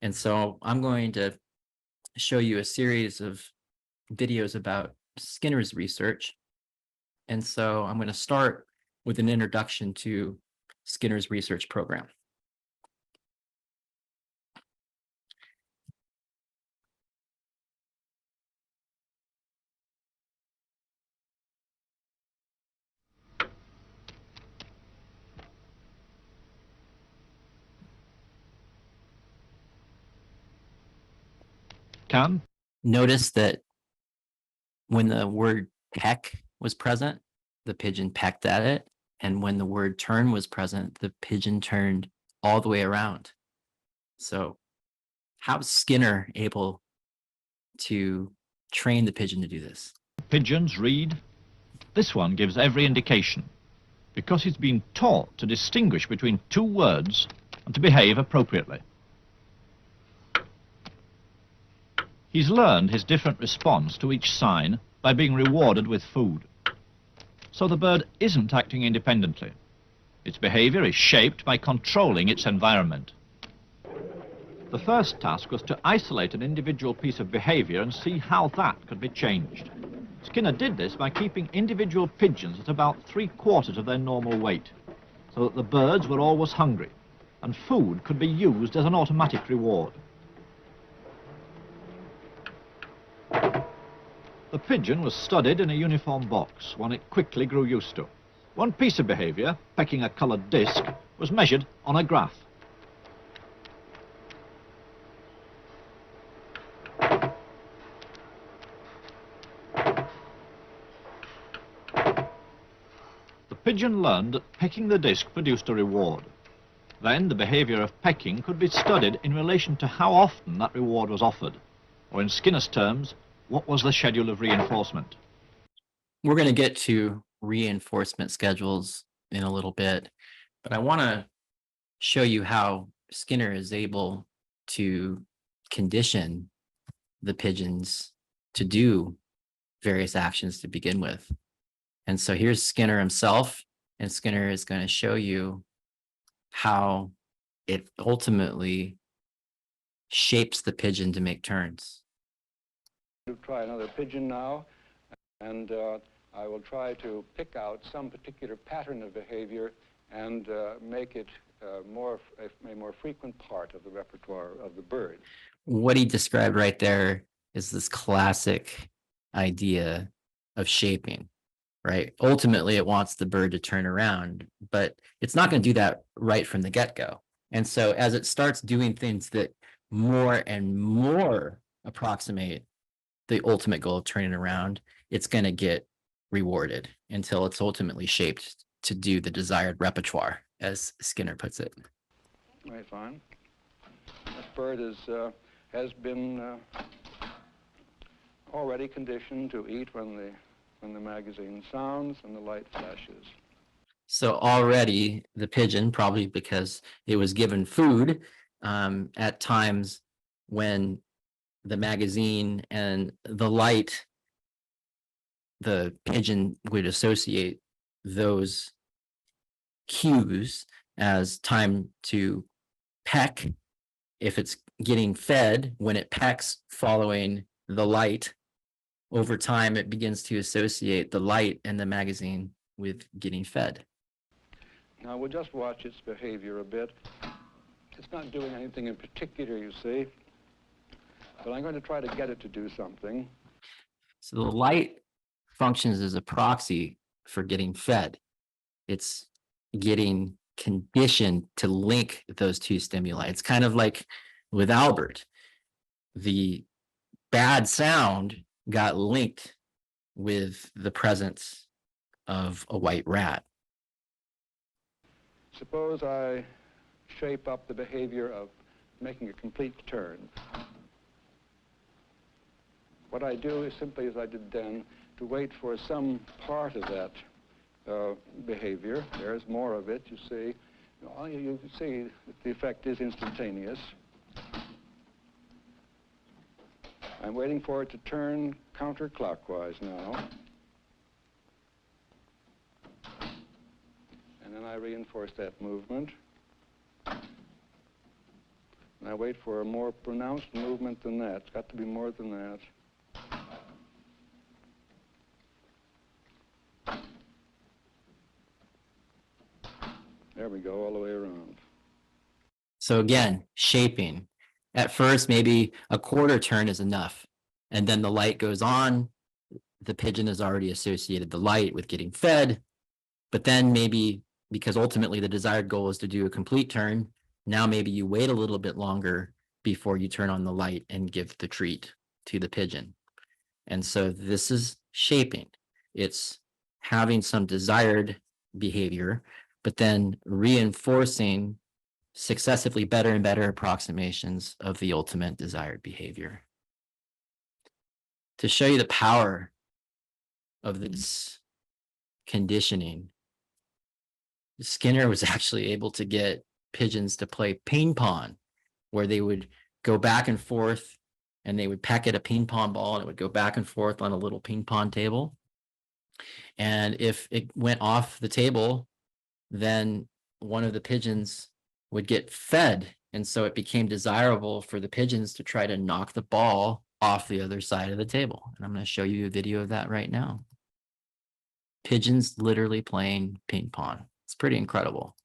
And so I'm going to show you a series of videos about Skinner's research. And so I'm going to start with an introduction to Skinner's research program. Notice that when the word peck was present, the pigeon pecked at it. And when the word turn was present, the pigeon turned all the way around. So how's Skinner able to train the pigeon to do this? Pigeons read. This one gives every indication, because he's been taught to distinguish between two words and to behave appropriately. He's learned his different response to each sign by being rewarded with food. So the bird isn't acting independently. Its behavior is shaped by controlling its environment. The first task was to isolate an individual piece of behavior and see how that could be changed. Skinner did this by keeping individual pigeons at about 3/4 of their normal weight, so that the birds were always hungry, and food could be used as an automatic reward. The pigeon was studied in a uniform box, one it quickly grew used to. One piece of behavior, pecking a coloured disc, was measured on a graph. The pigeon learned that pecking the disc produced a reward. Then the behavior of pecking could be studied in relation to how often that reward was offered, or in Skinner's terms, what was the schedule of reinforcement. We're going to get to reinforcement schedules in a little bit, but I want to show you how Skinner is able to condition the pigeons to do various actions to begin with. And so here's Skinner himself, and Skinner is going to show you how it ultimately shapes the pigeon to make turns. To try another pigeon now, and I will try to pick out some particular pattern of behavior and make it a more frequent part of the repertoire of the bird. What he described right there is this classic idea of shaping, right? Ultimately, it wants the bird to turn around, but it's not going to do that right from the get-go. And so as it starts doing things that more and more approximate the ultimate goal of turning around, it's going to get rewarded until it's ultimately shaped to do the desired repertoire, as Skinner puts it. Right, fine. This bird has been already conditioned to eat when the magazine sounds and the light flashes. So already the pigeon, probably because it was given food at times when the magazine and the light, the pigeon would associate those cues as time to peck. If it's getting fed, when it pecks following the light, over time it begins to associate the light and the magazine with getting fed. Now we'll just watch its behavior a bit. It's not doing anything in particular, you see, but I'm going to try to get it to do something. So the light functions as a proxy for getting fed. It's getting conditioned to link those two stimuli. It's kind of like with Albert, the bad sound got linked with the presence of a white rat. Suppose I shape up the behavior of making a complete turn. What I do is simply, as I did then, to wait for some part of that behavior. There's more of it, you see. You can see that the effect is instantaneous. I'm waiting for it to turn counterclockwise now. And then I reinforce that movement. And I wait for a more pronounced movement than that. It's got to be more than that. There we go, all the way around. So again, shaping. At first, maybe a quarter turn is enough. And then the light goes on. The pigeon has already associated the light with getting fed. But then maybe, because ultimately the desired goal is to do a complete turn, now maybe you wait a little bit longer before you turn on the light and give the treat to the pigeon. And so this is shaping. It's having some desired behavior, but then reinforcing successively better and better approximations of the ultimate desired behavior. To show you the power of this conditioning, Skinner was actually able to get pigeons to play ping pong, where they would go back and forth and they would peck at a ping pong ball and it would go back and forth on a little ping pong table. And if it went off the table, then one of the pigeons would get fed. And so it became desirable for the pigeons to try to knock the ball off the other side of the table. And I'm going to show you a video of that right now. Pigeons literally playing ping pong. It's pretty incredible.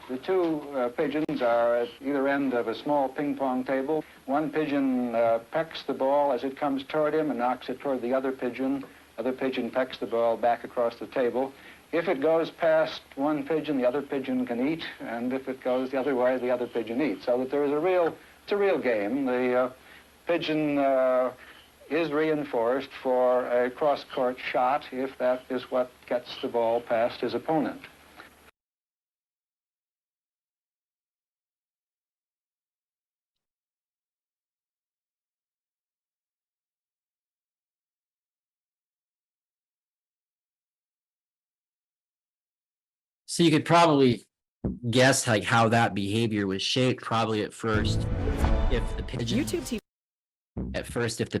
The two pigeons are at either end of a small ping pong table. One pigeon pecks the ball as it comes toward him and knocks it toward the other pigeon. Other pigeon pecks the ball back across the table. If it goes past one pigeon, the other pigeon can eat, and if it goes the other way, the other pigeon eats. So that there is it's a real game. The pigeon is reinforced for a cross-court shot if that is what gets the ball past his opponent. So you could probably guess like how that behavior was shaped. Probably at first, if the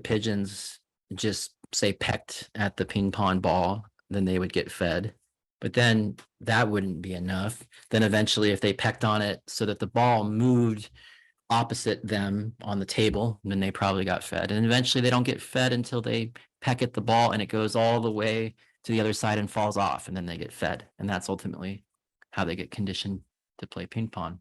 pigeons just say pecked at the ping pong ball, then they would get fed. But then that wouldn't be enough. Then eventually, if they pecked on it so that the ball moved opposite them on the table, then they probably got fed. And eventually they don't get fed until they peck at the ball and it goes all the way to the other side and falls off, and then they get fed. And that's ultimately how they get conditioned to play ping pong.